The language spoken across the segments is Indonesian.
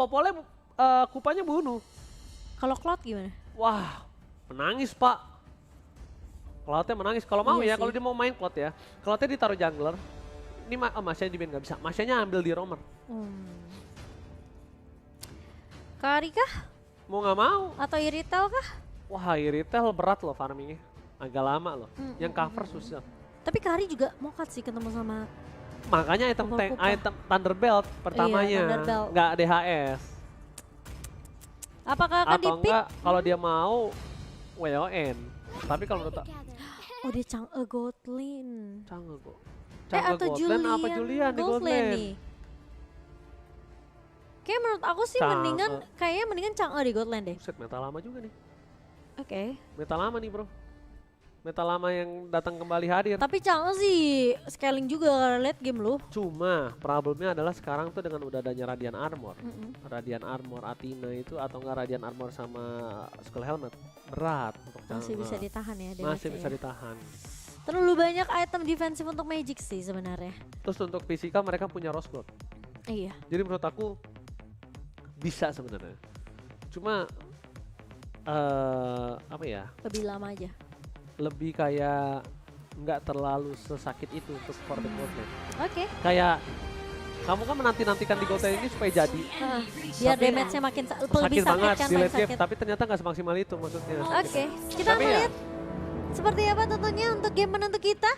Popolnya Kupanya bunuh. Kalau Cloud gimana? Wah, menangis Pak. Cloudnya menangis. Kalau mau Iya ya, sih. kalau dia mau main Cloud ya. Cloudnya ditaruh jungler. Ini Masya di band nggak bisa. Masyanya ambil di roamer. Kari kah? Mau nggak mau. Atau Iritel kah? Wah, retail berat loh farmingnya. Agak lama loh. Yang cover susah. Tapi Kari juga mokat sih ketemu sama Makanya item item Thunderbelt pertamanya Thunderbelt. nggak DHS. apakah akan Atau di-pick? enggak kalau dia mau WON. Tapi kalau menurut Oh dia Chang'e Gotlin. Canggih kok. Atau Julian apa Julian di Goldland? nih. Kayak menurut aku sih Chang'e. kayaknya mendingan Chang'e di Goldland deh. Buset, meta lama juga nih. Oke. Meta lama nih bro. Meta lama yang datang kembali hadir. Tapi Chang'e sih scaling juga karena late game loh. Cuma problemnya adalah sekarang tuh dengan udah adanya Radiant Armor. Radiant Armor Athena itu atau enggak Radiant Armor sama Skull Helmet. Berat untuk Masih Chang'e. bisa ditahan ya Masih damage-nya bisa ya. ditahan. Terlalu banyak item defensif untuk Magic sih sebenarnya. Terus untuk fisika mereka punya Rose Gold. Iya. Jadi menurut aku bisa sebenarnya. Cuma apa ya? Lebih lama aja. Lebih kayak nggak terlalu sesakit itu untuk for the Goldland. Oke. Kayak kamu kan menanti-nantikan di Goldland ini supaya jadi. Biar Tapi damage-nya makin lebih sakit banget kan di paling late game, sakit. tapi ternyata nggak semaksimal itu maksudnya. Oke, kita Tapi ya- melihat seperti apa tentunya untuk game menentu kita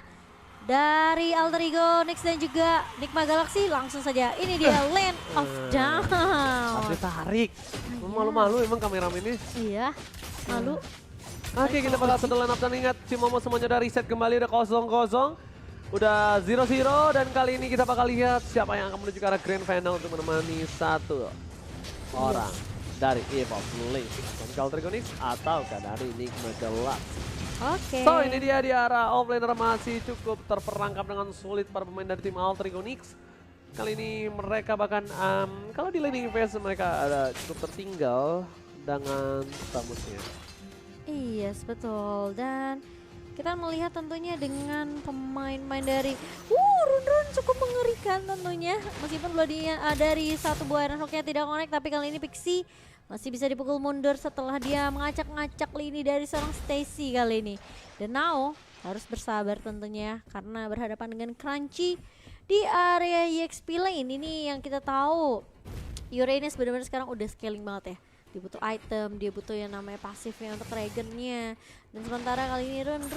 dari Alter Ego, Nyx dan juga Nigma Galaxy. Langsung saja, ini dia Land of Down. Harus ditarik. Malu-malu emang kameramen ini. Iya, malu. Oke, kita bakal setelah Land of Down. Ingat, Cimomo semuanya udah reset kembali, udah kosong-kosong. Udah 0-0 dan kali ini kita bakal lihat siapa yang akan menuju ke arah Grand Final untuk menemani satu orang dari EVOP Link. Dan Alter Ego Nyx ataukah dari Nigma Galaxy. Oke. So ini dia di arah offlaner masih cukup terperangkap dengan sulit para pemain dari tim Alter Ego Nyx. Kali ini mereka bahkan kalau di laning phase mereka ada cukup tertinggal dengan tamusnya. Iya, yes, betul. Dan kita melihat tentunya dengan pemain-pemain dari Run cukup mengerikan tentunya. Meskipun dari satu buah Iron Hook-nya tidak connect, tapi kali ini Pixie masih bisa dipukul mundur setelah dia mengacak-ngacak lini dari seorang Stacy kali ini. Dan Nao harus bersabar tentunya karena berhadapan dengan Crunchy di area EXP lane. Ini yang kita tahu Uranus benar-benar sekarang udah scaling banget ya. Dia butuh item, dia butuh yang namanya pasifnya untuk Dragon-nya. Dan sementara kali ini Run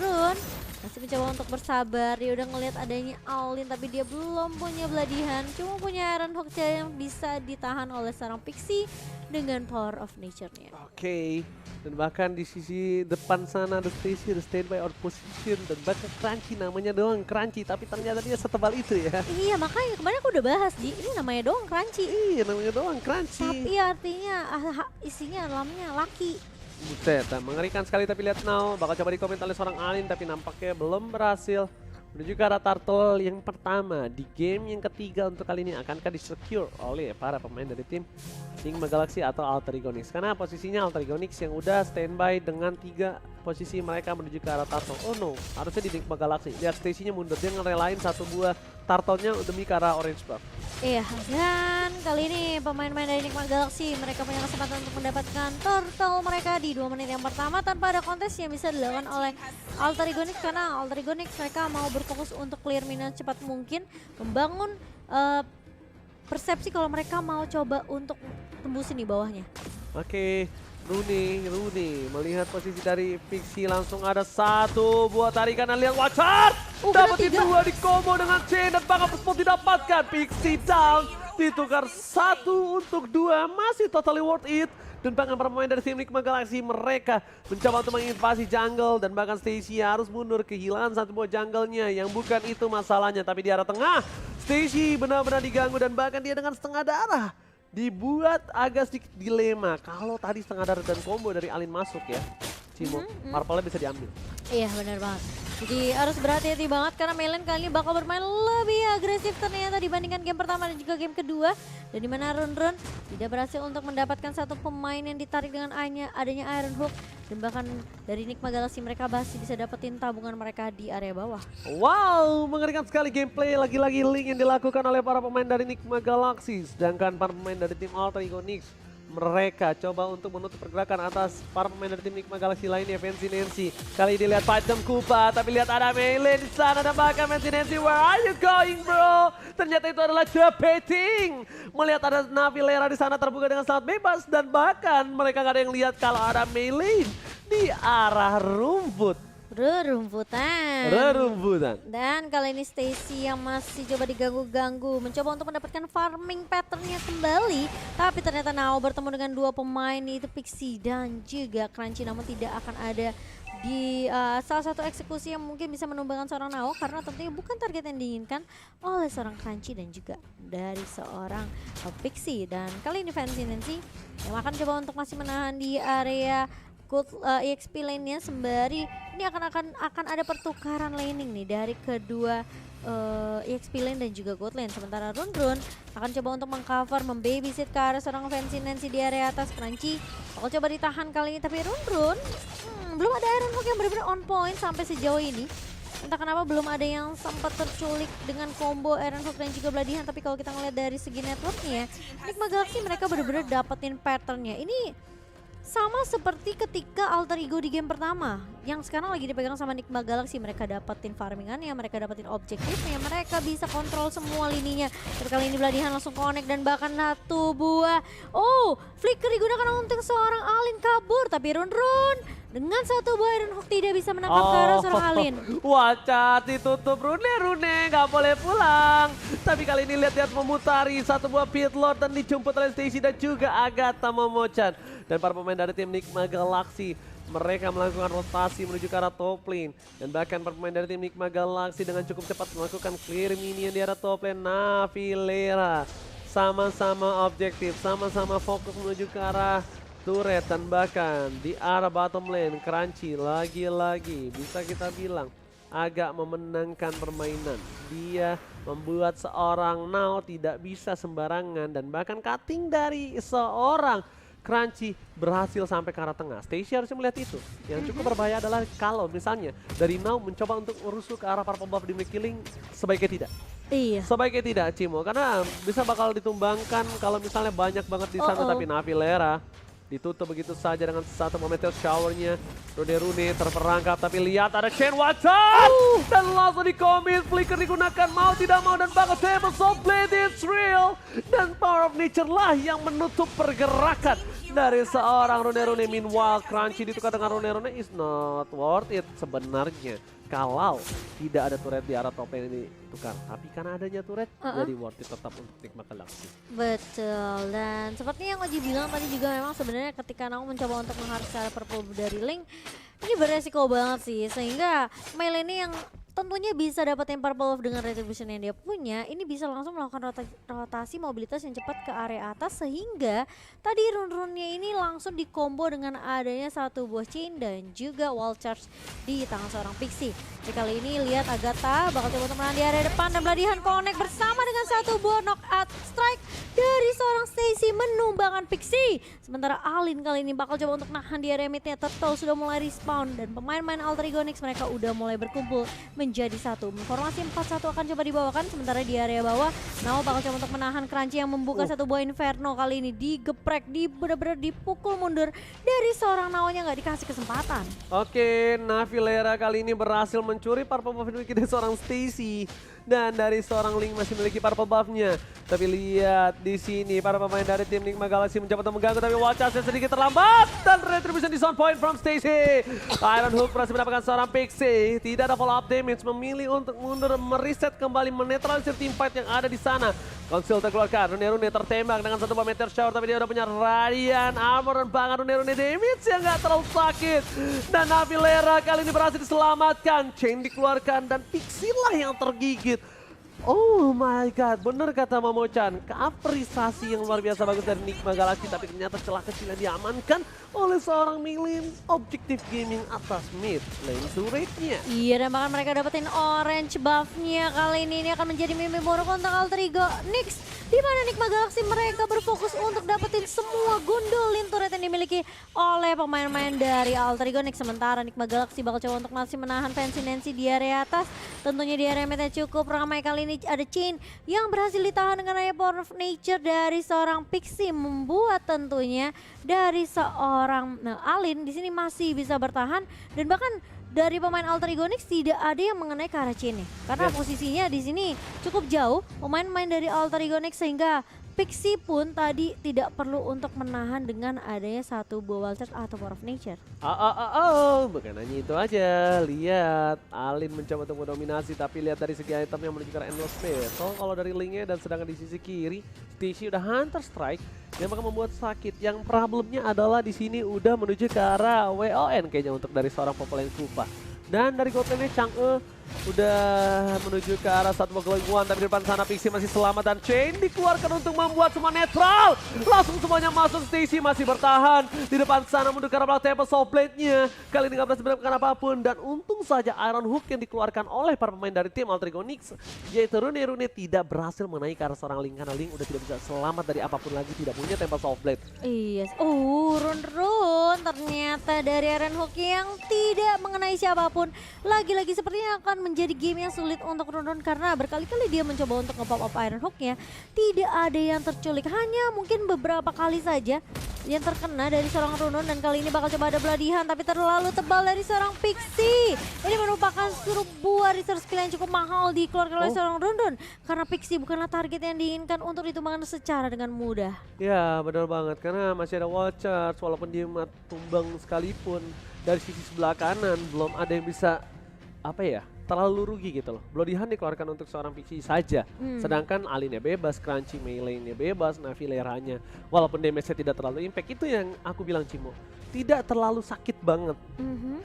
masih mencoba untuk bersabar. Dia udah ngelihat adanya Aulin tapi dia belum punya Bloody Hand. Cuma punya Iron Hook yang bisa ditahan oleh seorang Pixie dengan power of nature-nya. Oke, dan bahkan di sisi depan sana ada Stacy, ada standby out position, dan bahkan Crunchy namanya doang Crunchy, tapi ternyata dia setebal itu ya. Iya, makanya kemarin aku udah bahas ini namanya doang Crunchy. Iya, namanya doang Crunchy. Tapi artinya isinya dalamnya laki. Buset, mengerikan sekali tapi lihat now, bakal coba dikoment oleh seorang Alin tapi nampaknya belum berhasil. Menuju ke arah turtle yang pertama di game yang ketiga untuk kali ini akankah di-secure oleh para pemain dari tim Nigma Galaxy atau Alter Ego Nyx. Karena posisinya Alter Ego Nyx yang udah standby dengan 3 posisi mereka menuju ke arah turtle. Oh no, harusnya di Nigma Galaxy. Lihat Stacy-nya mundur, dia ngerelain satu buah turtle-nya demi ke arah orange buff. Iya, dan kali ini pemain-pemain dari Nigma Galaxy mereka punya kesempatan untuk mendapatkan turtle mereka di 2 menit yang pertama tanpa ada kontes yang bisa dilakukan oleh Alter Ego Nyx karena Alter Ego Nyx mereka mau berfokus untuk clear minion cepat mungkin, membangun persepsi kalau mereka mau coba untuk tembusin di bawahnya. Oke, Rooney melihat posisi dari Pixie langsung ada satu buah tarikan dan lihat Watcher dapetin 2 di combo dengan chain dan bangga spot didapatkan. Pixie down, ditukar 1 untuk 2, masih totally worth it. Dan bahkan para pemain dari tim Nigma Galaxy mereka mencoba untuk menginvasi jungle dan bahkan Stacy harus mundur kehilangan 1 buah jungle-nya yang bukan itu masalahnya, tapi di arah tengah Stacy benar-benar diganggu dan bahkan dia dengan setengah darah. Dibuat agak sedikit dilema kalau tadi setengah darah dan combo dari Alin masuk ya. Cimo, purple-nya bisa diambil. Iya benar banget. Jadi harus berhati-hati banget karena Melen kali ini bakal bermain lebih agresif ternyata dibandingkan game pertama dan juga game kedua. Dan dimana Run tidak berhasil untuk mendapatkan satu pemain yang ditarik dengan adanya Iron Hook. Dan bahkan dari Enigma Galaxy mereka masih bisa dapetin tabungan mereka di area bawah. Wow, mengerikan sekali gameplay lagi-lagi link yang dilakukan oleh para pemain dari Enigma Galaxy. Sedangkan para pemain dari tim Alter Ego Nyx, mereka coba untuk menutup pergerakan atas para pemain dari tim Enigma Galaxy lainnya, Fancy Nancy. Kali ini lihat fight jam Kupa, tapi lihat ada melee di sana dan bahkan Fancy Nancy, where are you going bro? Ternyata itu adalah debating. Melihat ada Navilera di sana terbuka dengan sangat bebas dan bahkan mereka gak ada yang lihat kalau ada melee di arah rumput. Rerumputan. Dan kali ini Stacy yang masih coba diganggu-ganggu, mencoba untuk mendapatkan farming patternnya kembali. Tapi ternyata Nao bertemu dengan dua pemain, yaitu Pixie dan juga Crunchy. Namun tidak akan ada di salah satu eksekusi yang mungkin bisa menumbangkan seorang Nao, karena tentunya bukan target yang diinginkan oleh seorang Crunchy dan juga dari seorang Pixie. Dan kali ini Fancy Nancy yang akan coba untuk masih menahan di area EXP lane-nya, sembari ini akan ada pertukaran laning nih dari kedua EXP lane dan juga gold lane. Sementara Run akan coba untuk mengcover, membabysit ke arah seorang Fancy Nancy di area atas. Crunchy bakal coba ditahan kali ini, tapi Run belum ada Iron Hook yang benar-benar on point sampai sejauh ini. Entah kenapa belum ada yang sempat terculik dengan combo Iron Hook dan juga Bloody Hand. Tapi kalau kita ngeliat dari segi networknya, Enigma Galaxy mereka benar-benar dapetin patternnya. Ini sama seperti ketika Alter Ego di game pertama, yang sekarang lagi dipegang sama Enigma Galaxy. Mereka dapetin farmingannya, mereka dapetin objektifnya, mereka bisa kontrol semua lininya. Tapi kali ini Bloody Hand langsung connect dan bahkan satu buah flicker digunakan untuk seorang Alin kabur. Tapi Run dengan satu buah Iron Hook tidak bisa menangkap ke arah seorang Alin. Wacat ditutup, Rune nggak boleh pulang. Tapi kali ini lihat memutari satu buah Pit Lord dan dijemput oleh Stacy dan juga Agatha Momochan. Dan para pemain dari tim Enigma Galaxy, mereka melakukan rotasi menuju ke arah top lane. Dan bahkan para pemain dari tim Enigma Galaxy dengan cukup cepat melakukan clear minion di arah top lane. Navilera sama-sama objektif, sama-sama fokus menuju ke arah turret. Dan bahkan di arah bottom lane, Crunchy lagi-lagi bisa kita bilang agak memenangkan permainan. Dia membuat seorang Nao tidak bisa sembarangan dan bahkan cutting dari seorang Crunchy berhasil sampai ke arah tengah. Stacy harusnya melihat itu. Yang cukup berbahaya adalah kalau misalnya dari Nao mencoba untuk merusuh ke arah para pembuff di killing, sebaiknya tidak. Iya. Sebaiknya tidak, Cimo, karena bisa bakal ditumbangkan kalau misalnya banyak banget di sana. Tapi Navilera ditutup begitu saja dengan satu meteor showernya. Rune terperangkap, tapi lihat ada Chain Watcher dan langsung di-commit. Flicker digunakan mau tidak mau dan bahkan Table of Blade it's real. Dan Power of Nature lah yang menutup pergerakan dari seorang Rune. Meanwhile Crunchy ditukar dengan Rune is not worth it sebenarnya. Kalau tidak ada turret di arah top lane ini tukar, tapi karena adanya turret jadi worth it tetap untuk Enigma Galaxy. Betul, dan seperti yang Oji bilang tadi juga, memang sebenarnya ketika Nao mencoba untuk mengharus cara purple dari Link, ini beresiko banget sih, sehingga melee ini yang tentunya bisa dapetin purple wolf dengan retribution yang dia punya, ini bisa langsung melakukan rotasi mobilitas yang cepat ke area atas, sehingga tadi run-runnya ini langsung dikombo dengan adanya satu buah chain dan juga wall charge di tangan seorang Pixie. Jadi kali ini lihat Agatha bakal coba untuk menahan di area depan dan Bloody Hand connect bersama dengan satu buah knockout strike dari seorang Stacy menumbangkan Pixie. Sementara Alin kali ini bakal coba untuk nahan di area midnya. Turtle sudah mulai respawn dan pemain-pemain Alter Ego Nyx mereka udah mulai berkumpul menjadi satu. Formasi 4-1 akan coba dibawakan, sementara di area bawah Nao bakal coba untuk menahan Crunchy yang membuka satu buah Inferno. Kali ini digeprek, bener-bener dipukul mundur dari seorang Nao-nya, nggak dikasih kesempatan. Oke, Navilera kali ini berhasil mencuri purple buff dari seorang Stacy. Dan dari seorang Link masih memiliki purple buff-nya. Tapi lihat di sini para pemain dari tim Enigma Galaxy mencoba untuk mengganggu, tapi Watchasnya sedikit terlambat dan retribution di zone point from Stacy. Iron Hook berhasil mendapatkan seorang Pixie. Tidak ada follow up damage, memilih untuk mundur, mereset kembali, menetralisir team fight yang ada di sana. Conceal terkeluarkan, Rune tertembak dengan satu buah meteor shower, tapi dia udah punya Radiant Armor dan bahkan Rune damage yang gak terlalu sakit. Dan Navilera kali ini berhasil diselamatkan, Chain dikeluarkan dan Pixie lah yang tergigit. Oh my god, bener kata Momochan, keapresiasi yang luar biasa bagus dari Enigma Galaxy, tapi ternyata celah kecil yang diamankan oleh seorang Milin. Objektif gaming atas mid lane turretnya. Iya, dan bahkan mereka dapetin orange buff-nya. Kali ini akan menjadi mimpi buruk untuk Alter Ego Nyx, di mana Enigma Galaxy mereka berfokus untuk dapetin semua gundul lane turret yang dimiliki oleh oleh pemain-pemain dari Alter Ego Next. Sementara Nigma Galaxy bakal coba untuk masih menahan Fancy Nancy di area atas. Tentunya di area mid cukup ramai kali ini ada Chain yang berhasil ditahan dengan area Power of Nature dari seorang Pixie, membuat tentunya dari seorang Alin di sini masih bisa bertahan, dan bahkan dari pemain Alter Ego Next tidak ada yang mengenai ke arah Chain nih. Karena posisinya di sini cukup jauh pemain-pemain dari Alter Ego Next, sehingga Pixie pun tadi tidak perlu untuk menahan dengan adanya satu buah wild charge atau Power of Nature. Bukan hanya itu aja. Lihat, Alin mencoba untuk mendominasi, tapi lihat dari segi item yang menuju ke arah Endless Battle. Kalau dari linknya, dan sedangkan di sisi kiri, Stacy udah Hunter Strike yang bakal membuat sakit. Yang problemnya adalah di sini udah menuju ke arah WON kayaknya untuk dari seorang Popoleng Kupa. Dan dari Godland-nya Chang'e udah menuju ke arah satu glowing one, tapi di depan sana Pixie masih selamat dan Chain dikeluarkan untuk membuat semua netral. Langsung semuanya masuk, Stacy masih bertahan di depan sana menuju ke arah belakang table soft blade-nya. Kali ini nggak berhasil mendapatkan apapun, dan untung saja Iron Hook yang dikeluarkan oleh para pemain dari tim Alter Ego Next, yaitu Rune tidak berhasil menaik ke arah seorang Link, karena Link udah tidak bisa selamat dari apapun lagi, tidak punya table soft blade. Yes, Run ternyata dari Iron Hook yang tidak mengenai siapapun. Lagi-lagi sepertinya akan menjadi game yang sulit untuk Run karena berkali-kali dia mencoba untuk nge-pop up Iron Hook-nya. Tidak ada yang terculik, hanya mungkin beberapa kali saja yang terkena dari seorang Run, dan kali ini bakal coba ada beladihan tapi terlalu tebal dari seorang Pixie. Ini merupakan sebuah resource skill yang cukup mahal dikeluarkan oleh seorang Run karena Pixie bukanlah target yang diinginkan untuk ditumbangkan secara dengan mudah. Ya benar banget, karena masih ada wild charge, walaupun dia tumbang sekalipun dari sisi sebelah kanan belum ada yang bisa terlalu rugi gitu loh. Bloody Hand dikeluarkan untuk seorang Pixie saja. Sedangkan Alinnya bebas, Crunchy melee-nya bebas, Navileranya walaupun damage-nya tidak terlalu impact. Itu yang aku bilang, Cimo, tidak terlalu sakit banget.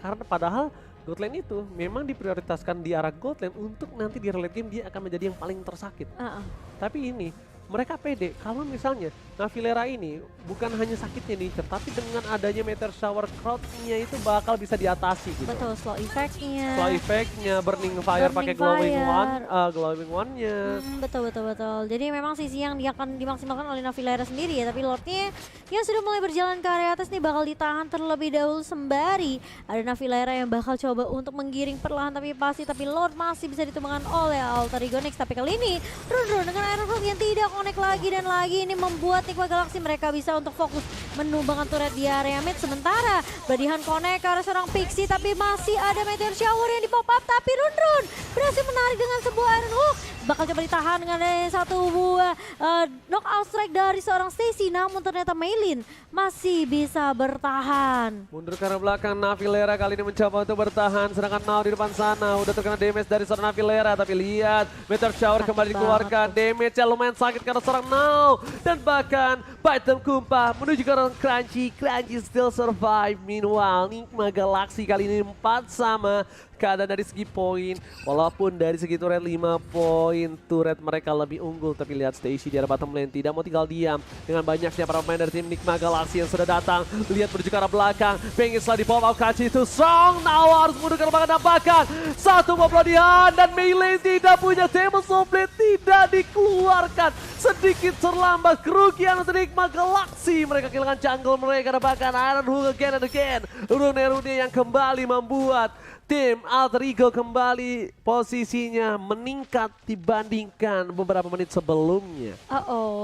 Karena padahal Godland itu memang diprioritaskan di arah Godland untuk nanti di late game dia akan menjadi yang paling tersakit. Tapi ini mereka pede kalau misalnya Navilera ini bukan hanya sakitnya nih, tapi dengan adanya Meteor Shower crowd-nya itu bakal bisa diatasi gitu. Betul, slow effect-nya. Slow effect-nya, Burning Fire pakai glowing one-nya. Betul. Jadi memang sisi yang dia akan dimaksimalkan oleh Navilera sendiri ya, tapi Lord-nya yang sudah mulai berjalan ke area atas nih bakal ditahan terlebih dahulu sembari ada Navilera yang bakal coba untuk menggiring perlahan tapi pasti, tapi Lord masih bisa ditumbangkan oleh Alter Ego Next. Tapi kali ini Run dengan Iron Hook yang tidak connect lagi, dan lagi ini membuat Nigma Galaxy mereka bisa untuk fokus menumbangkan turret di area mid. Sementara Badihan connect ke arah seorang Pixie, tapi masih ada Meteor Shower yang di pop up, tapi Run berhasil menarik dengan sebuah Iron Hook. Bakal coba ditahan dengan satu buah knockout strike dari seorang Stacy, namun ternyata Maylin masih bisa bertahan. Mundur ke arah belakang, Navilera kali ini mencoba untuk bertahan, sedangkan Now di depan sana udah terkena damage dari seorang Navilera, tapi lihat Meteor Shower kembali dikeluarkan, damage-nya lumayan sakit karena seorang Now, dan bahkan Python Kumpa menuju ke arah Crunchy still survive. Meanwhile Nigma Galaxy kali ini 4-sama keadaan dari segi poin, walaupun dari segi turret 5 poin turret mereka lebih unggul, tapi lihat Stacy di arah bottom lane tidak mau tinggal diam dengan banyaknya para pemain dari tim Nigma Galaxy yang sudah datang. Lihat menuju ke arah belakang, pengen setelah di pop up Kachi itu strong, Now harus mundur ke arah belakang, nampakkan satu Bloodihan dan melee tidak punya table soft blade, tidak dikeluarkan. Sedikit terlambat, kerugian untuk Nigma Galaxy, mereka kehilangan jungle mereka, dan bahkan Iron Hook again and again. Rune yang kembali membuat tim Alter Ego kembali posisinya meningkat dibandingkan beberapa menit sebelumnya.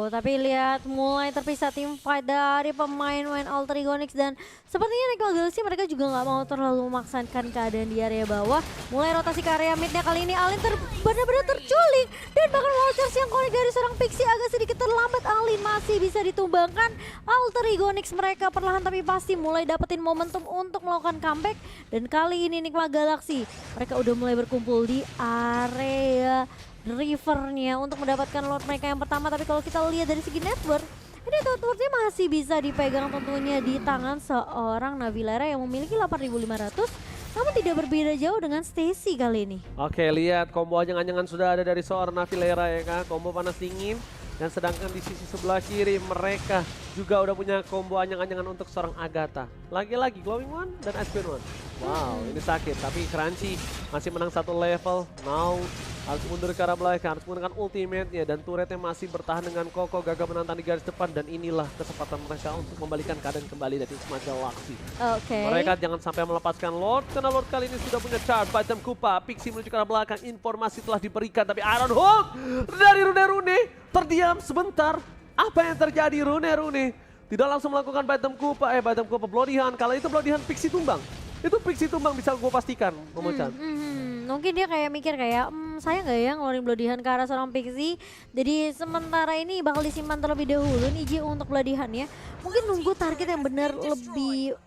Tapi lihat mulai terpisah tim fight dari pemain Alter Ego Next, dan sepertinya Nigma Galaxy mereka juga nggak mau terlalu memaksakan keadaan di area bawah. Mulai rotasi ke area midnya, kali ini Alin benar-benar terculik, dan bahkan Watchers yang connect dari seorang Pixie agak sedikit terlambat. Alin masih bisa ditumbangkan. Alter Ego Next mereka perlahan tapi pasti mulai dapetin momentum untuk melakukan comeback, dan kali ini Nigma Galaxy mereka udah mulai berkumpul di area rivernya untuk mendapatkan Lord mereka yang pertama. Tapi kalau kita lihat dari segi network, ini networknya masih bisa dipegang tentunya di tangan seorang Navilera yang memiliki 8.500, namun tidak berbeda jauh dengan Stacy kali ini. Oke, lihat combo anjing-anjingan sudah ada dari seorang Navilera ya kan, combo panas dingin. Dan sedangkan di sisi sebelah kiri mereka juga udah punya combo anyang-anyangan untuk seorang Agatha. Lagi-lagi Glowing One dan Ice Queen One. Wow, ini sakit. Tapi Crunchy masih menang satu level. Now harus mundur ke arah belakang, harus menggunakan ultimate-nya. Dan turretnya masih bertahan dengan kokoh, gagal menantang di garis depan. Dan inilah kesempatan mereka untuk membalikan keadaan kembali dari Nikma Galaxy. Oke. Mereka jangan sampai melepaskan Lord, karena Lord kali ini sudah punya charge. Item Kupa, Pixie menuju ke arah belakang. Informasi telah diberikan, tapi Iron Hook dari Rune terdiam sebentar. Apa yang terjadi Rune? Tidak langsung melakukan Item Kupa, Bloody Hand. Kalau itu Bloody Hand Pixie tumbang. Itu Pixie tumbang bisa gue pastikan, Momochan. Mungkin dia kayak mikir kayak, saya nggak ya ngeluarin Bloody Hand ke arah seorang Pixie. Jadi sementara ini bakal disimpan terlebih dahulu nih Ji untuk Bloody Hand ya. Mungkin nunggu target yang benar lebih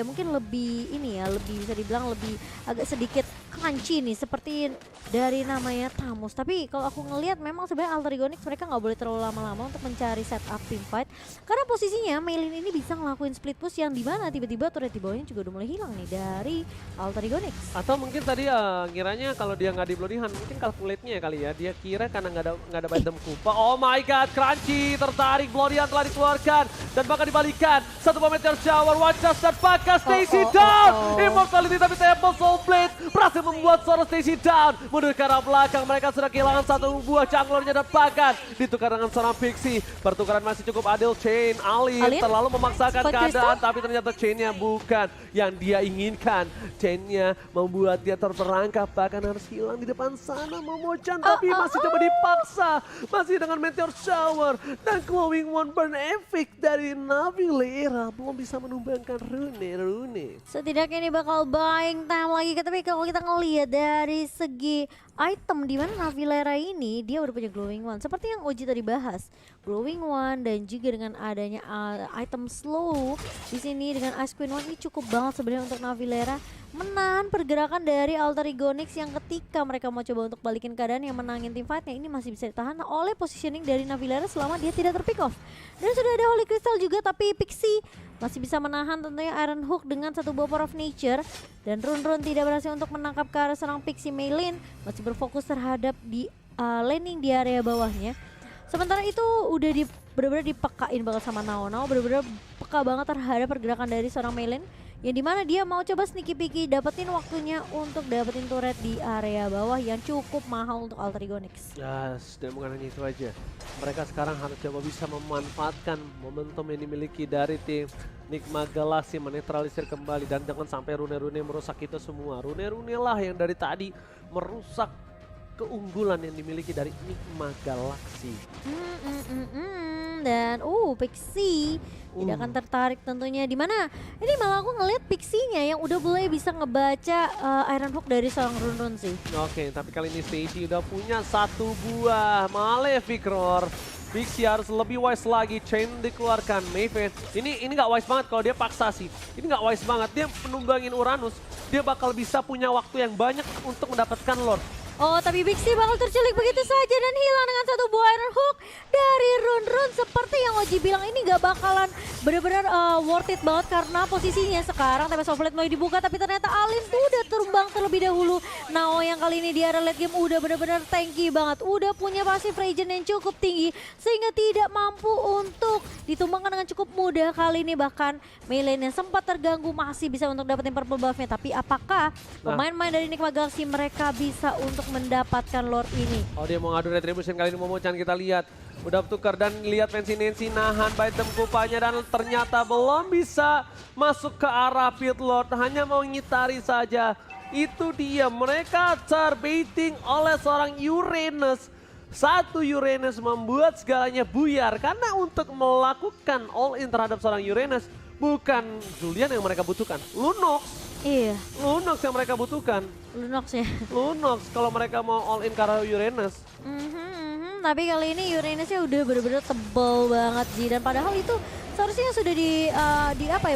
mungkin lebih ini ya, lebih bisa dibilang lebih agak sedikit crunchy nih seperti dari namanya Tamus. Tapi kalau aku ngelihat memang sebenarnya Alterigonix mereka nggak boleh terlalu lama-lama untuk mencari setup team fight. Karena posisinya Meilin ini bisa ngelakuin split push yang dimana tiba-tiba turret di bawahnya juga udah mulai hilang nih dari Alterigonix. Atau mungkin tadi ya kiranya kalau dia nggak di Bloody Hand, mungkin calculate-nya ya kali ya. Dia kira karena nggak ada Item Kupa. Oh my god, Crunchy tertarik, Bloody Hand telah dikeluarkan. Dan bahkan dibalikan, satu Meteor Shower, Watchers dan Paka Stacy down. Immortality tapi Temple Soul Blade berhasil membuat seorang Stacy down. Mundur ke arah belakang, mereka sudah kehilangan satu buah junglernya dan Pakan. Ditukar dengan seorang Pixie, pertukaran masih cukup adil. Chain, Alin terlalu memaksakan keadaan, tapi ternyata Chainnya bukan yang dia inginkan. Chainnya membuat dia terperangkap, bahkan harus hilang di depan sana Momochan. Tapi masih coba dipaksa, masih dengan Meteor Shower dan Glowing One Burn Epic dari Navilera belum bisa menumbangkan Rune. Setidaknya ini bakal buying time lagi. Tapi kalau kita ngelihat dari segi item di mana Navilera ini dia udah punya Glowing One. Seperti yang Oji tadi bahas, Glowing One dan juga dengan adanya item slow di sini dengan Ice Queen One ini cukup banget sebenarnya untuk Navilera menahan pergerakan dari Alterigonix yang ketika mereka mau coba untuk balikin keadaan yang menangin team fightnya ini masih bisa ditahan oleh positioning dari Navilera selama dia tidak terpick off. Dan sudah ada Holy Crystal juga, tapi Pixie masih bisa menahan tentunya Iron Hook dengan satu buah Power of Nature. Dan Run tidak berhasil untuk menangkap ke arah serang Pixie. Meilin masih berfokus terhadap di laning di area bawahnya. Sementara itu udah bener-bener dipekain banget sama Nao. Bener-bener peka banget terhadap pergerakan dari seorang Meilin. Yang dimana dia mau coba sneaky picky dapetin waktunya untuk dapetin turret di area bawah yang cukup mahal untuk Alterigonix. Yes, dan bukan hanya itu aja. Mereka sekarang harus coba bisa memanfaatkan momentum yang dimiliki dari tim Nikma Galaxy, menetralisir kembali. Dan jangan sampai Rune merusak itu semua. Rune lah yang dari tadi merusak keunggulan yang dimiliki dari Nikma Galaxy. Dan Pixie tidak akan tertarik tentunya di mana ini malah aku ngelihat Pixie-nya yang udah mulai bisa ngebaca Iron Hook dari seorang Run sih. Oke, tapi kali ini Stacy udah punya satu buah Malefic Roar. Pixie harus lebih wise lagi, Chain dikeluarkan, Maven. Ini nggak wise banget kalau dia paksa sih. Ini nggak wise banget, dia menumbangin Uranus. Dia bakal bisa punya waktu yang banyak untuk mendapatkan Lord. Oh, tapi Pixie bakal terculik begitu saja dan hilang dengan satu buah Iron Hook dari Run. Seperti yang Oji bilang, ini gak bakalan benar-benar worth it banget karena posisinya sekarang TP Softblade mulai dibuka, tapi ternyata Alin tuh udah terbang terlebih dahulu. Nao yang kali ini di area late game udah benar-benar tanky banget, udah punya passive regen yang cukup tinggi sehingga tidak mampu untuk ditumbangkan dengan cukup mudah. Kali ini bahkan Meilin yang sempat terganggu masih bisa untuk dapetin purple buff-nya, tapi apakah pemain-pemain dari Nikma Galaxy mereka bisa untuk mendapatkan Lord ini? Oh, dia mau ngadu retribution kali ini Momochan, kita lihat. Udah tukar dan lihat Nancy nahan item Kupanya dan ternyata belum bisa masuk ke arah pit Lord. Hanya mau ngitari saja. Itu dia, mereka terbaiting oleh seorang Uranus. Satu Uranus membuat segalanya buyar karena untuk melakukan all in terhadap seorang Uranus bukan Julian yang mereka butuhkan, Lunox. Iya. Lunox yang mereka butuhkan. Lunox ya. Lunox kalau mereka mau all in karena Uranus. Tapi kali ini Uranusnya udah bener-bener tebal banget Ji, dan padahal itu seharusnya sudah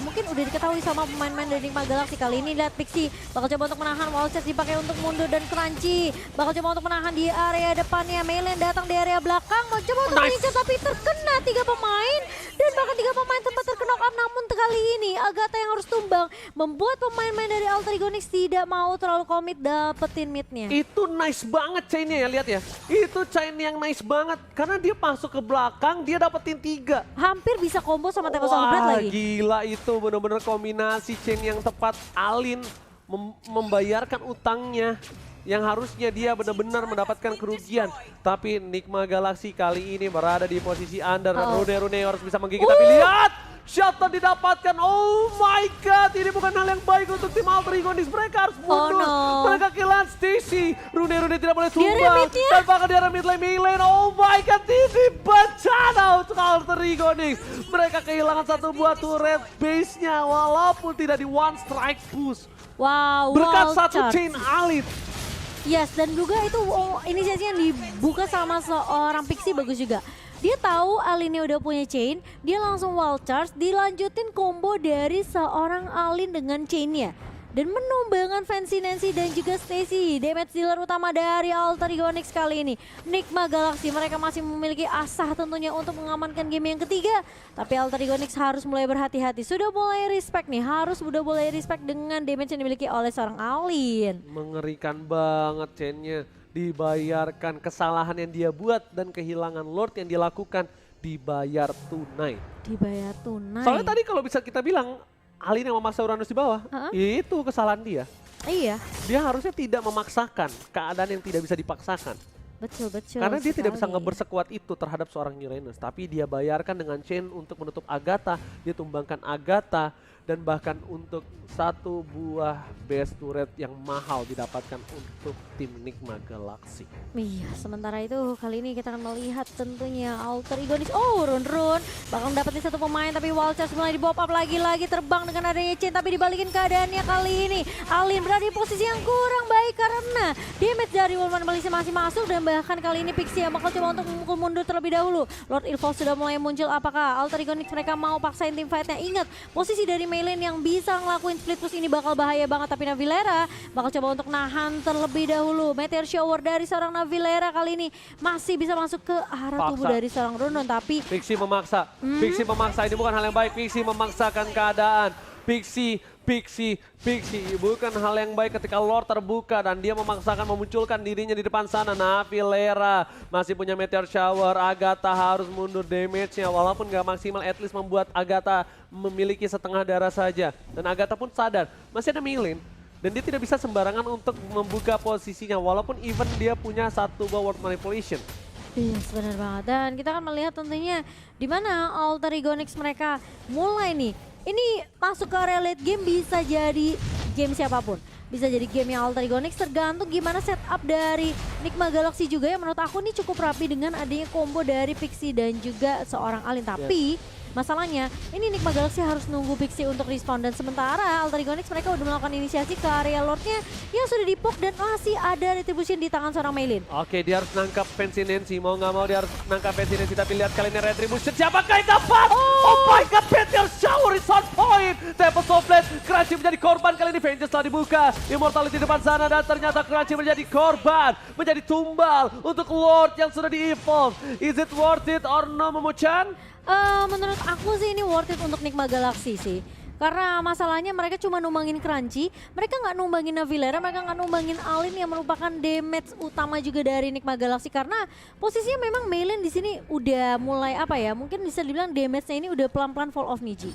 mungkin udah diketahui sama pemain-pemain dari Nikma Galaxy. Kali ini lihat Pixie bakal coba untuk menahan, Wall Charge dipakai untuk mundur, dan Crunchy bakal coba untuk menahan di area depannya. Meilin datang di area belakang, mau coba untuk mengincar tapi terkena 3 pemain dan bahkan 3 pemain sempat terkena up, namun kali ini Agatha yang harus tumbang, membuat pemain-pemain dari Alter Ego Nix tidak mau terlalu komit dapetin midnya. Itu nice banget chainnya ya, lihat ya. Itu chain yang nice banget karena dia masuk ke belakang, dia dapetin 3. Hampir bisa combo sama Tempo Song Bread Wah, lagi. gila itu bener-bener kombinasi chain yang tepat. Alin membayarkan utangnya yang harusnya dia benar-benar mendapatkan kerugian. Tapi Nigma Galaxy kali ini berada di posisi under. Rune harus bisa menggigit, tapi lihat! Shutdown didapatkan. Oh my god, ini bukan hal yang baik untuk tim Alter Ego Nix. Mereka harus mundur. Mereka kehilangan Stacy. Rune tidak boleh tumbang. Dan bahkan di arah mid lane Meilane. Oh my god, ini bencana untuk Alter Ego Nix. Mereka kehilangan satu buah turret base-nya walaupun tidak di one strike push. Wow, berkat satu chain Alin. Yes, dan juga itu inisiasi yang dibuka sama seorang Pixie bagus juga. Dia tahu Alinnya udah punya chain, dia langsung wall charge, dilanjutin combo dari seorang Alin dengan chainnya. Dan menumbangkan Fancy Nancy dan juga Stacy, damage dealer utama dari Alter Ego Nix kali ini. Nigma Galaxy, mereka masih memiliki asah tentunya untuk mengamankan game yang ketiga. Tapi Alter Ego Nix harus mulai berhati-hati, sudah mulai respect nih, sudah mulai respect dengan damage yang dimiliki oleh seorang Alin. Mengerikan banget chainnya, dibayarkan kesalahan yang dia buat dan kehilangan Lord yang dilakukan dibayar tunai. Dibayar tunai. Soalnya tadi kalau bisa kita bilang, Alin yang memaksa Uranus di bawah, itu kesalahan dia. Iya. Dia harusnya tidak memaksakan keadaan yang tidak bisa dipaksakan. Betul. Karena dia tidak bisa ngebersekuat itu terhadap seorang Uranus. Tapi dia bayarkan dengan chain untuk menutup Agatha, dia tumbangkan Agatha, dan bahkan untuk satu buah base turret yang mahal didapatkan untuk tim Nigma Galaxy. Iya, sementara itu kali ini kita akan melihat tentunya Alter Ego Nix. Oh, Run bakal dapetin satu pemain, tapi wall charge mulai di-pop up lagi terbang dengan adanya chain, tapi dibalikin keadaannya kali ini. Alin berada di posisi yang kurang baik karena damage dari Wolfman Malaysia masih masuk, dan bahkan kali ini Pixie yang bakal coba untuk memukul mundur terlebih dahulu. Lord Ilfos sudah mulai muncul, apakah Alter Ego Nix mereka mau paksain tim fight-nya? Ingat, posisi dari Meilane yang bisa ngelakuin split push ini bakal bahaya banget, tapi Navilera bakal coba untuk nahan terlebih dahulu. Meteor Shower dari seorang Navilera kali ini masih bisa masuk ke arah tubuh dari seorang Runon, tapi Pixie memaksa. Pixie memaksa, ini bukan hal yang baik. Pixie memaksakan keadaan. Pixie bukan hal yang baik ketika Lord terbuka dan dia memaksakan memunculkan dirinya di depan sana. Navilera masih punya Meteor Shower. Agatha harus mundur damage-nya walaupun gak maksimal, at least membuat Agatha memiliki setengah darah saja. Dan Agatha pun sadar masih ada Meilane dan dia tidak bisa sembarangan untuk membuka posisinya walaupun even dia punya satu buah Word Manipulation. Iya, benar banget. Dan kita akan melihat tentunya di mana Alter Ego Nix mereka mulai nih. Ini masuk ke area late game, bisa jadi game siapapun. Bisa jadi game yang Alter Ego Nix, tergantung gimana setup dari Nigma Galaxy juga yang menurut aku ini cukup rapi dengan adanya combo dari Pixie dan juga seorang Alin. Tapi masalahnya ini Nigma Galaxy harus nunggu Pixie untuk respawn, dan sementara Alter Ego Nix mereka udah melakukan inisiasi ke area Lordnya yang sudah dipok dan masih ada retribution di tangan seorang Meilane. Oke, dia harus nangkap Fancy Nancy, mau nggak mau dia harus nangkap Fancy Nancy, tapi lihat kali ini retribution siapakah yang dapat? Oh my god, Meteor Shower is on point. Tempo Soflet, Crunchy menjadi korban kali ini. Vengeance telah dibuka, Immortality di depan sana, dan ternyata Crunchy menjadi korban, menjadi tumbal untuk Lord yang sudah di-evolve. Is it worth it or no, Momo-chan? Menurut aku sih ini worth it untuk Nigma Galaxy sih. Karena masalahnya mereka cuma numbangin Crunchy, mereka nggak numbangin Navilera, mereka nggak numbangin Alin yang merupakan damage utama juga dari Nigma Galaxy. Karena posisinya memang Meilane di sini udah mulai apa ya, mungkin bisa dibilang damage-nya ini udah pelan-pelan fall off Niji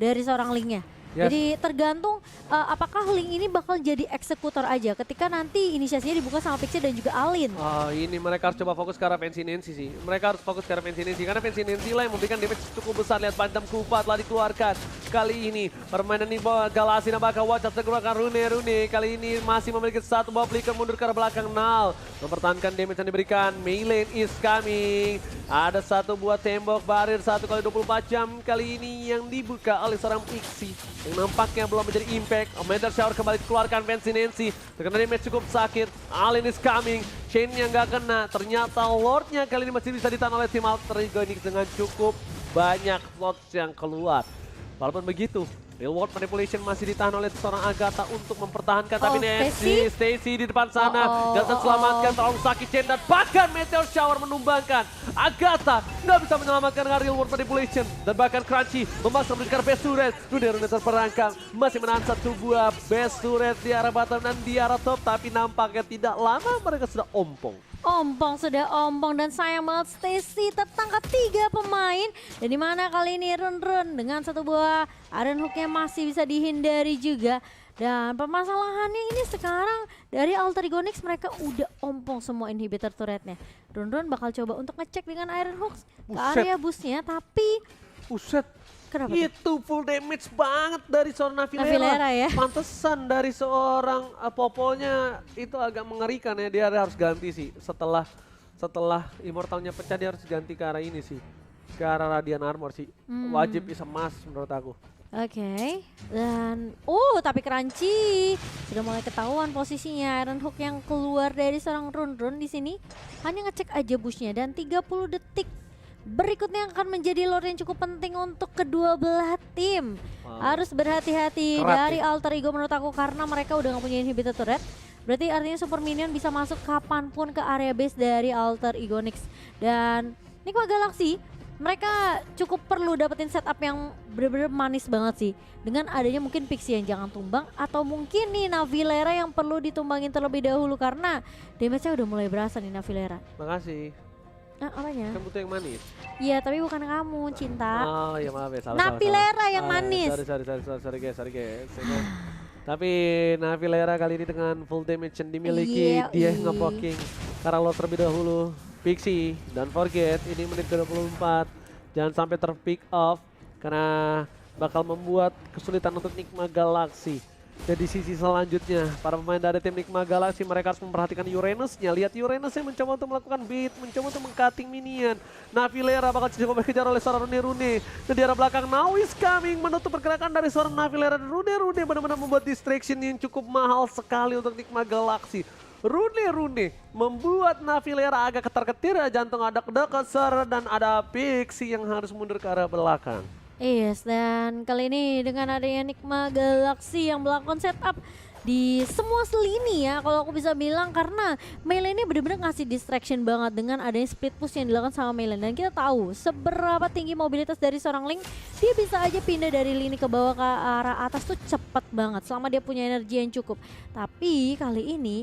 dari seorang Link-nya. Yes. Jadi tergantung apakah Link ini bakal jadi eksekutor aja ketika nanti inisiasinya dibuka sama Pixie dan juga Alin. Ini mereka harus coba fokus ke arah Fancy Nancy sih. Mereka harus fokus ke arah Fancy Nancy karena Fancy Nancy lah yang memberikan damage cukup besar. Lihat Pantam Kupa telah dikeluarkan. Kali ini permainan ini Galaxy bakal watch out segerakan Rune. Kali ini masih memiliki satu buah flicker mundur ke arah belakang. Nal mempertahankan damage yang diberikan. Meilane is coming. Ada satu buah tembok barir 1x24 jam kali ini yang dibuka oleh seorang Pixie. Yang nampaknya belum menjadi impact. Meteor Shower kembali dikeluarkan Fancy Nancy. Terkena damage cukup sakit. Alin is coming. Chain-nya nggak kena. Ternyata Lord-nya kali ini masih bisa ditahan oleh tim Alter Ego Nix dengan cukup banyak slots yang keluar. Walaupun begitu, Real World Manipulation masih ditahan oleh seorang Agatha untuk mempertahankan. Tapi Stacy di depan sana. Dan terselamatkan terlalu sakit Chen. Dan bahkan Meteor Shower menumbangkan. Agatha nggak bisa menyelamatkan dengan Real World Manipulation. Dan bahkan Crunchy memaksa memberikan best turret. Rune terperangkap. Masih menahan satu buah best turret di arah bottom dan di arah top. Tapi nampaknya tidak lama mereka sudah ompong. Sudah ompong dan sayang banget Stacy tertangkap 3 pemain. Dan dimana kali ini Run dengan satu buah Iron Hook yang masih bisa dihindari juga. Dan permasalahannya ini sekarang dari Alter Ego Nyx mereka udah ompong semua inhibitor turretnya. Run bakal coba untuk ngecek dengan Iron Hooks ke area boostnya tapi... Buset. Kenapa itu full damage banget dari seorang Navilera ya. Pantesan dari seorang Poponya itu agak mengerikan ya. Dia harus ganti sih setelah Immortalnya pecah dia harus ganti ke arah ini sih. Ke arah Radiant Armor sih. Wajib bisa emas menurut aku. Oke. Dan tapi Crunchy sudah mulai ketahuan posisinya. Iron Hook yang keluar dari seorang Run di sini hanya ngecek aja bushnya dan 30 detik. Berikutnya akan menjadi lore yang cukup penting untuk kedua belah tim. Harus berhati-hati dari Alter Ego menurut aku karena mereka udah gak punya inhibitor turret. Berarti artinya Super Minion bisa masuk kapanpun ke area base dari Alter Ego Nyx. Dan Nigma Galaxy mereka cukup perlu dapetin setup yang bener-bener manis banget sih. Dengan adanya mungkin Pixie yang jangan tumbang atau mungkin nih Navilera yang perlu ditumbangin terlebih dahulu karena damage-nya udah mulai berasa nih Navilera. Makasih. Apanya? Kan butuh yang manis. Iya, tapi bukan kamu, Cinta. Oh ya maaf ya, salah. Navilera yang manis. Sorry guys. Tapi Navilera kali ini dengan full damage yang dimiliki, dia nge-poking Karalot terlebih dahulu. Pixie, don't forget ini menit ke-24. Jangan sampai ter-pick off karena bakal membuat kesulitan untuk Nigma Galaxy. Dan di sisi selanjutnya, para pemain dari tim Nigma Galaxy mereka harus memperhatikan Uranus-nya. Lihat Uranus-nya mencoba untuk melakukan beat, mencoba untuk meng-cutting minion. Navilera bakal coba dikejar oleh seorang Rune. Dan di arah belakang, Now is coming menutup pergerakan dari seorang Navilera. Dan Rune benar-benar membuat distraction yang cukup mahal sekali untuk Nigma Galaxy. Rune membuat Navilera agak ketar-ketir, jantung ada dekat dan ada Pixie yang harus mundur ke arah belakang. Yes, dan kali ini dengan adanya Nigma Galaxy yang melakukan setup di semua lini ya kalau aku bisa bilang karena Melee ini benar-benar ngasih distraction banget dengan adanya split push yang dilakukan sama Melee dan kita tahu seberapa tinggi mobilitas dari seorang Link, dia bisa aja pindah dari lini ke bawah ke arah atas tuh cepet banget selama dia punya energi yang cukup. Tapi kali ini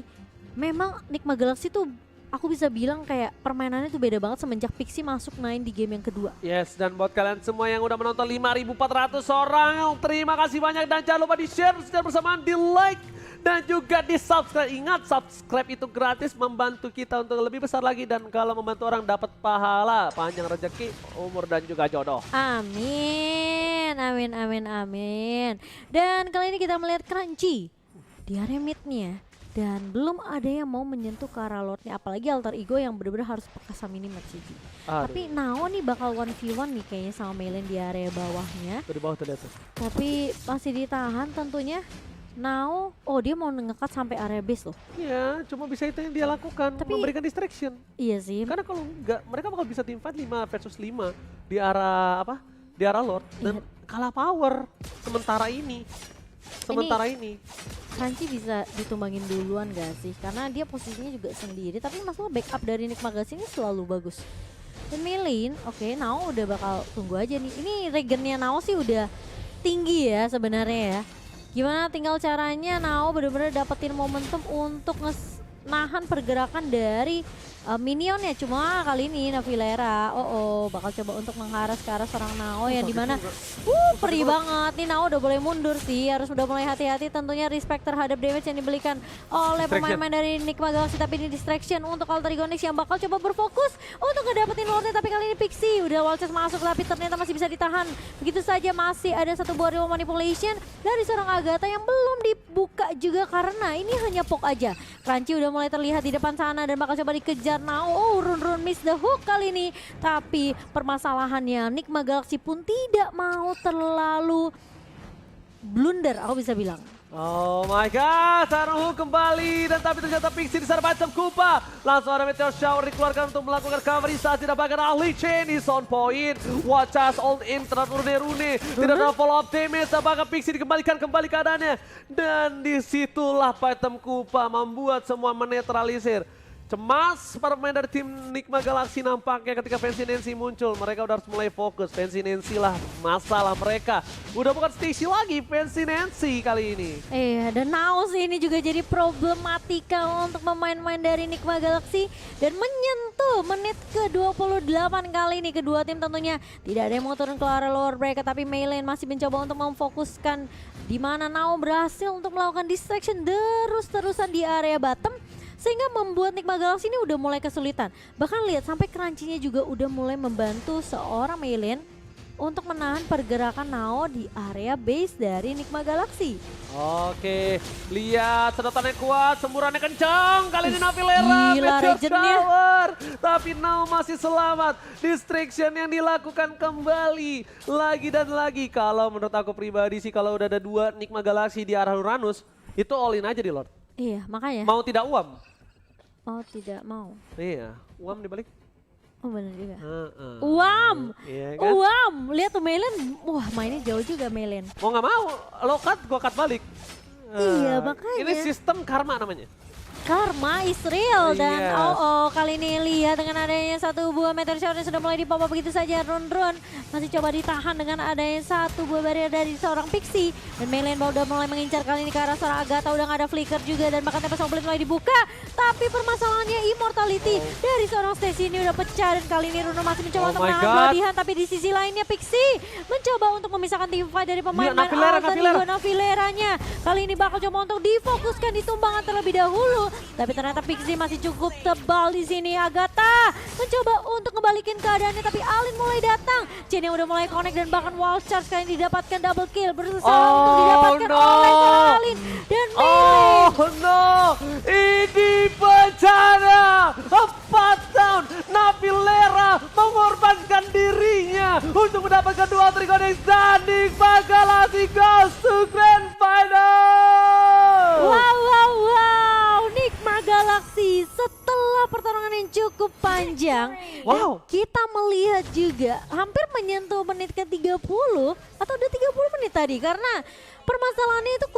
memang Nigma Galaxy tuh aku bisa bilang kayak permainannya tuh beda banget semenjak Pixie masuk main di game yang kedua. Yes, dan buat kalian semua yang udah menonton 5.400 orang, terima kasih banyak dan jangan lupa di-share secara bersamaan, di-like dan juga di-subscribe. Ingat, subscribe itu gratis, membantu kita untuk lebih besar lagi dan kalau membantu orang dapat pahala, panjang rezeki, umur dan juga jodoh. Amin. Dan kali ini kita melihat Crunchy di area mid-nya. Dan belum ada yang mau menyentuh ke arah lordnya, apalagi Alter Ego yang benar-benar harus perkasa minimat sih. Tapi Nao nih bakal 1v1 nih kayaknya sama Melen di area bawahnya. Di bawah tuh. Tapi masih ditahan tentunya. Nao, dia mau ngekat sampai area base loh. Iya, cuma bisa itu yang dia lakukan, tapi, memberikan distraction. Iya sih. Karena kalau enggak, mereka bakal bisa team fight 5 versus 5 di arah apa? Di arah lord dan kalah power sementara ini. Crunchy bisa ditumbangin duluan gak sih? Karena dia posisinya juga sendiri, tapi masalah backup dari Nigma Galaxy ini selalu bagus. Dan Meilin, Nao udah bakal tunggu aja nih. Ini regennya Nao sih udah tinggi ya sebenarnya ya. Gimana tinggal caranya Nao bener-bener dapetin momentum untuk nahan pergerakan dari minionnya. Cuma kali ini Navilera bakal coba untuk mengharas ke arah seorang Nao yang dimana perih banget nih. Nao udah boleh mundur sih, harus udah mulai hati-hati tentunya, respect terhadap damage yang diberikan oleh pemain-pemain dari Nigma Galaxy. Tapi ini distraction untuk Alter Ego Nyx yang bakal coba berfokus untuk ngedapetin wardnya, tapi kali ini Pixie udah wall chest masuk tapi ternyata masih bisa ditahan. Begitu saja masih ada satu buah real manipulation dari seorang Agatha yang belum dibuka juga karena ini hanya poke aja. Crunchy udah mulai terlihat di depan sana dan bakal coba dikejar Nao. Run miss the hook kali ini. Tapi permasalahannya Nigma Galaxy pun tidak mau terlalu blunder, aku bisa bilang. Oh my god, Saruhu kembali dan tapi ternyata Pixie di sana macam Kupa. Langsung ada Meteor Shower dikeluarkan untuk melakukan coverisasi dan bahkan ahli chain is on point. Watchas all in teratur Rune. Tidak ada follow up damage, bahkan Pixie dikembalikan kembali keadaannya. Dan disitulah Python Kupa membuat semua menetralisir. Cemas para pemain dari tim Nigma Galaxy nampaknya ketika Fancy Nancy muncul. Mereka udah harus mulai fokus. Fancy Nancy lah masalah mereka. Udah bukan Stacy lagi, Fancy Nancy kali ini. Iya, dan Naus ini juga jadi problematika untuk pemain-pemain dari Nigma Galaxy. Dan menyentuh menit ke-28 kali ini kedua tim tentunya. Tidak ada yang mau turun ke area lower break, tapi Meilane masih mencoba untuk memfokuskan di mana Nao berhasil untuk melakukan distraction terus-terusan di area bottom. Sehingga membuat Nigma Galaxy ini udah mulai kesulitan. Bahkan lihat sampai Crunchy-nya juga udah mulai membantu seorang Meilane untuk menahan pergerakan Nao di area base dari Nigma Galaxy. Oke, lihat sedotannya kuat, semburannya kencang. Kali ini Navilera, Gila, Meteor Regennya. Shower. Tapi Nao masih selamat. Distraction yang dilakukan kembali. Lagi dan lagi. Kalau menurut aku pribadi sih, kalau udah ada dua Nigma Galaxy di arah Uranus, itu all in aja di Lord. Iya, makanya. Mau tidak uam? Oh, tidak mau. Iya, uam dibalik. Oh, benar juga. Uam! Iya kan? Uam, lihat tuh Meilane. Wah, mainnya jauh juga Meilane. Mau nggak mau, lo cut, gua cut balik. Iya, makanya. Ini sistem karma namanya. Karma is real dan Yes. kali ini lihat dengan adanya satu buah meteor shower yang sudah mulai dipop begitu saja. Run masih coba ditahan dengan adanya satu buah barrier dari seorang Pixie dan Meilane udah mulai mengincar kali ini ke arah seorang Agatha. Udah nggak ada flicker juga dan bahkan Tempest of Blade mulai dibuka, tapi permasalahannya immortality dari seorang Stacy ini udah pecah dan kali ini Runo masih mencoba Oh untuk my menahan God. pelatihan, tapi di sisi lainnya Pixie mencoba untuk memisahkan tim fight dari pemain Iya, Navilera. Navileranya. Kali ini bakal coba untuk difokuskan di tumbangan terlebih dahulu. Tapi ternyata Pixie masih cukup tebal di sini. Agatha mencoba untuk kembalikan keadaannya, tapi Alin mulai datang. Chen yang udah mulai connect dan bahkan wall charge kali ini didapatkan double kill. Berusaha untuk didapatkan oleh seorang Alin dan Meilane. Oh no, ini bencana. 4 down, Navilera mengorbankan dirinya untuk mendapatkan 2 Trigonix dan Nigma Galaxy goes to Grand Final. Wow, Nigma Galaxy setelah pertarungan yang cukup panjang, Wow. kita melihat juga hampir menyentuh menit ke-30 atau udah 30 menit tadi karena permasalahannya itu